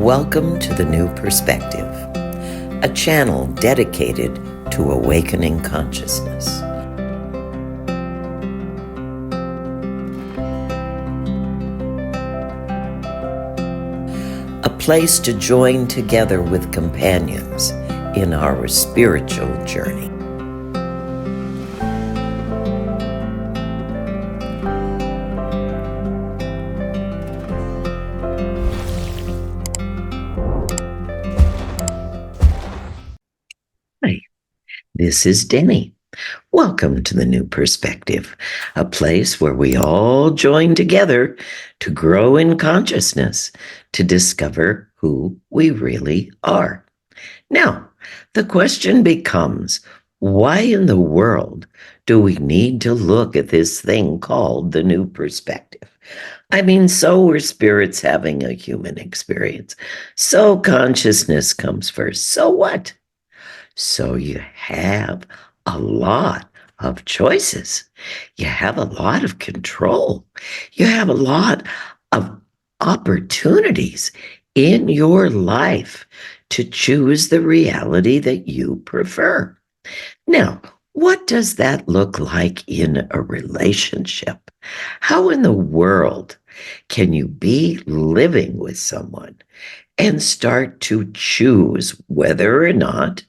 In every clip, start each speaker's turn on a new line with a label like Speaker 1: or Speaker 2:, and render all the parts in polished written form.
Speaker 1: Welcome to The New Perspective, a channel dedicated to awakening consciousness. A place to join together with companions in our spiritual journey. Hi, this is Denny. Welcome to The New Perspective, a place where we all join together to grow in consciousness, to discover who we really are. Now, the question becomes, why in the world do we need to look at this thing called the new perspective? I mean, so we're spirits having a human experience. So consciousness comes first. So what? So you have a lot of choices. You have a lot of control. You have a lot of opportunities in your life to choose the reality that you prefer. Now, what does that look like in a relationship? How in the world can you be living with someone and start to choose whether or not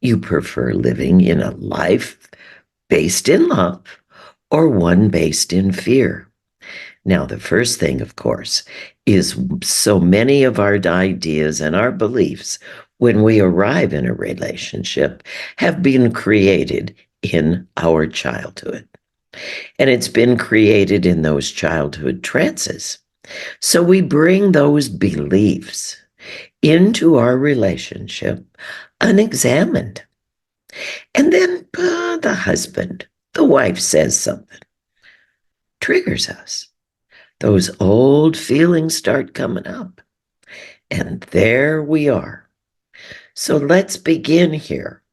Speaker 1: you prefer living in a life based in love or one based in fear? Now, the first thing, of course, is so many of our ideas and our beliefs when we arrive in a relationship have been created in our childhood. And it's been created in those childhood trances. So we bring those beliefs into our relationship unexamined. And then the husband, the wife says something, triggers us. Those old feelings start coming up. And there we are. So let's begin here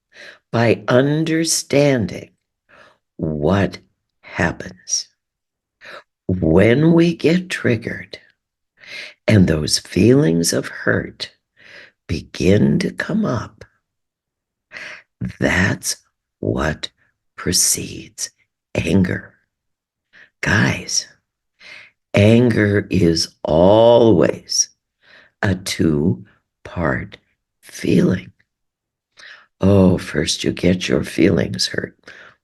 Speaker 1: by understanding what happens when we get triggered and those feelings of hurt begin to come up. That's what precedes anger. Guys, anger is always a two-part feeling. Oh, first you get your feelings hurt,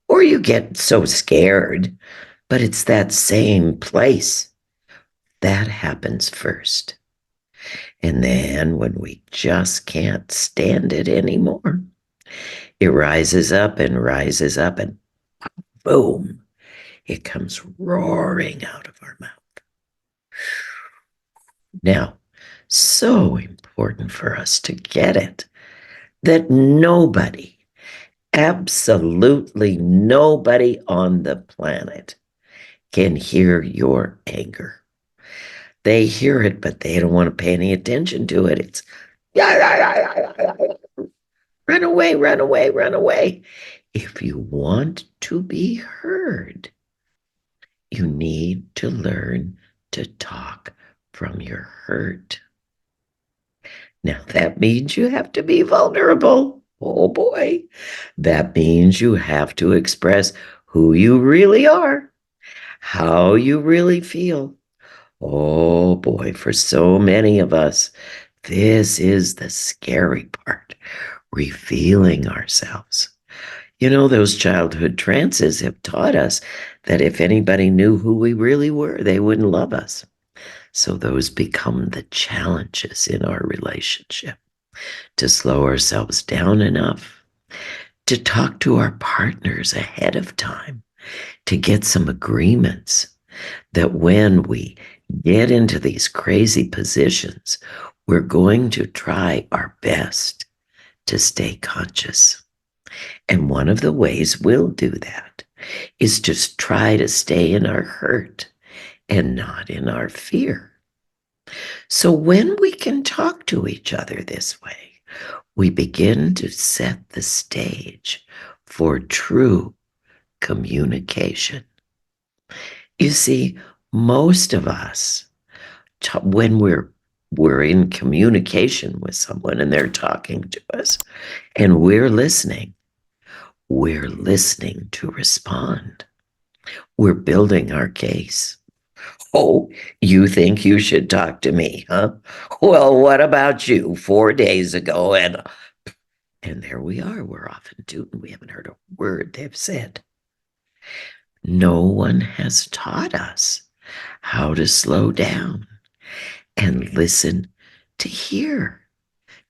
Speaker 1: or you get so scared, but it's that same place that happens first. And then when we just can't stand it anymore, it rises up and boom, it comes roaring out of our mouth. Now, so important for us to get it that nobody, absolutely nobody on the planet can hear your anger. They hear it, but they don't want to pay any attention to it. It's run away, run away, run away. If you want to be heard, you need to learn to talk from your hurt. Now, that means you have to be vulnerable. Oh boy. That means you have to express who you really are, how you really feel. Oh boy, for so many of us, this is the scary part, revealing ourselves. You know, those childhood trances have taught us that if anybody knew who we really were, they wouldn't love us. So those become the challenges in our relationship, to slow ourselves down enough, to talk to our partners ahead of time, to get some agreements that when we get into these crazy positions, we're going to try our best to stay conscious. And one of the ways we'll do that is to try to stay in our hurt and not in our fear. So when we can talk to each other this way, we begin to set the stage for true communication. You see, most of us, when we're we're in communication with someone and they're talking to us and we're listening to respond. We're building our case. Oh, you think you should talk to me, huh? Well, what about you 4 days ago? And there we are. We're off and tooting. We haven't heard a word they've said. No one has taught us how to slow down and listen, to hear,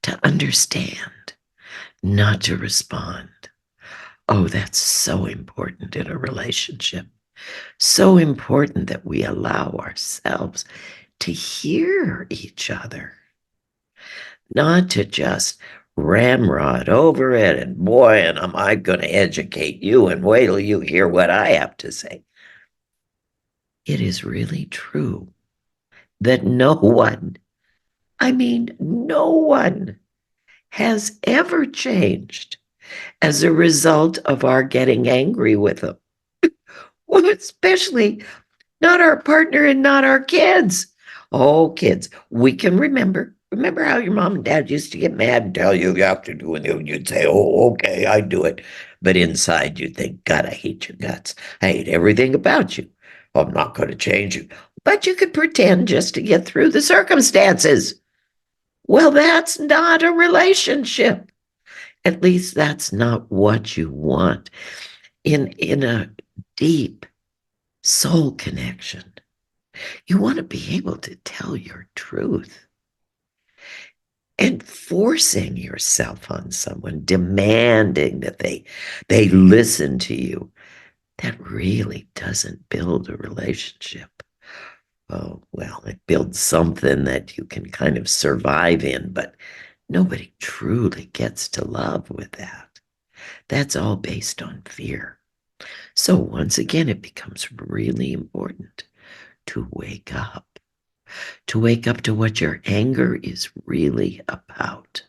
Speaker 1: to understand, not to respond. Oh, that's so important in a relationship. So important that we allow ourselves to hear each other, not to just ramrod over it and boy, and am I going to educate you and wait till you hear what I have to say. It is really true that no one, I mean, no one has ever changed as a result of our getting angry with them. Well, especially not our partner and not our kids. Oh, kids, we can remember. Remember how your mom and dad used to get mad and tell you have to do it, and you'd say, oh, okay, I do it. But inside you'd think, God, I hate your guts. I hate everything about you. I'm not going to change you. But you could pretend just to get through the circumstances. Well, that's not a relationship. At least that's not what you want in a deep soul connection. You want to be able to tell your truth. And forcing yourself on someone, demanding that they listen to you, that really doesn't build a relationship. Oh, well, it builds something that you can kind of survive in, but nobody truly gets to love with that. That's all based on fear. So once again, it becomes really important to wake up to what your anger is really about,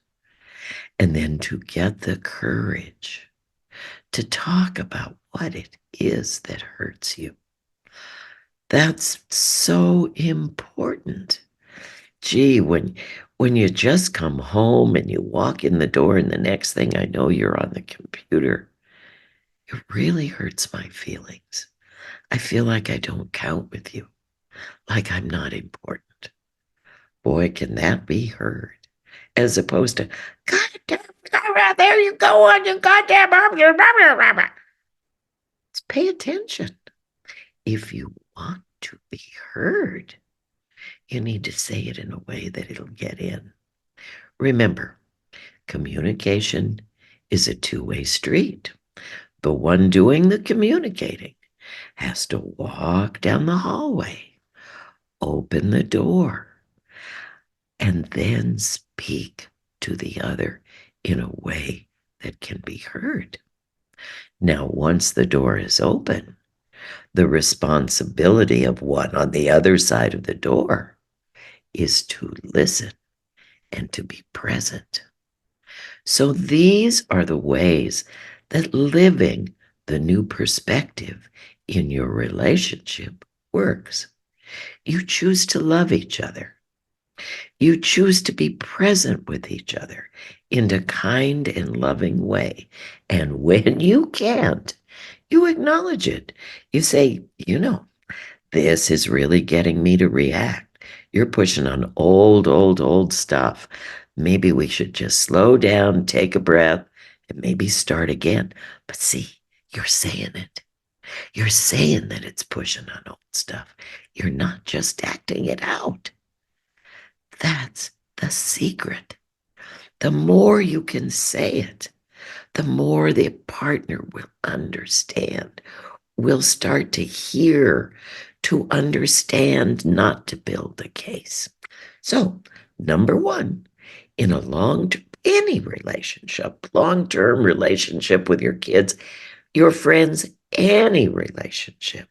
Speaker 1: and then to get the courage to talk about what it is that hurts you. That's so important. Gee, when you just come home and you walk in the door and the next thing I know you're on the computer, it really hurts my feelings. I feel like I don't count with you, like I'm not important. Boy, can that be heard. As opposed to, God damn, there you go on your goddamn arm. Let's pay attention. If you want to be heard, you need to say it in a way that it'll get in. Remember, communication is a two-way street. The one doing the communicating has to walk down the hallway, open the door, and then speak to the other in a way that can be heard. Now, once the door is open, the responsibility of one on the other side of the door is to listen and to be present. So these are the ways that living the new perspective in your relationship works. You choose to love each other. You choose to be present with each other in a kind and loving way. And when you can't, you acknowledge it. You say, this is really getting me to react. You're pushing on old stuff. Maybe we should just slow down, take a breath, and maybe start again. But see, you're saying it. You're saying that it's pushing on old stuff. You're not just acting it out. That's the secret. The more you can say it, the more the partner will understand, will start to hear, to understand, not to build a case. So, number one, in a any relationship, long-term relationship with your kids, your friends, any relationship,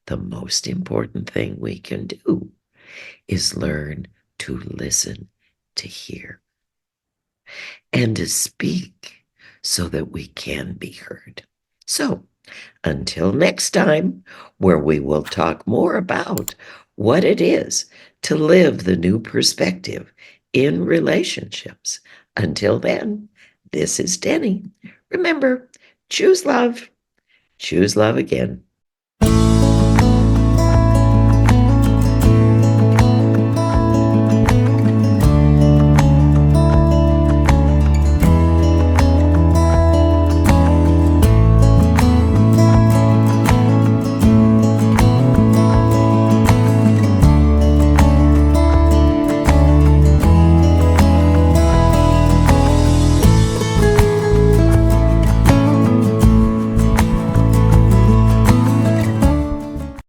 Speaker 1: the most important thing we can do is learn to listen, to hear, and to speak so that we can be heard. So, until next time, where we will talk more about what it is to live the new perspective in relationships. Until then, this is Denny. Remember, choose love again.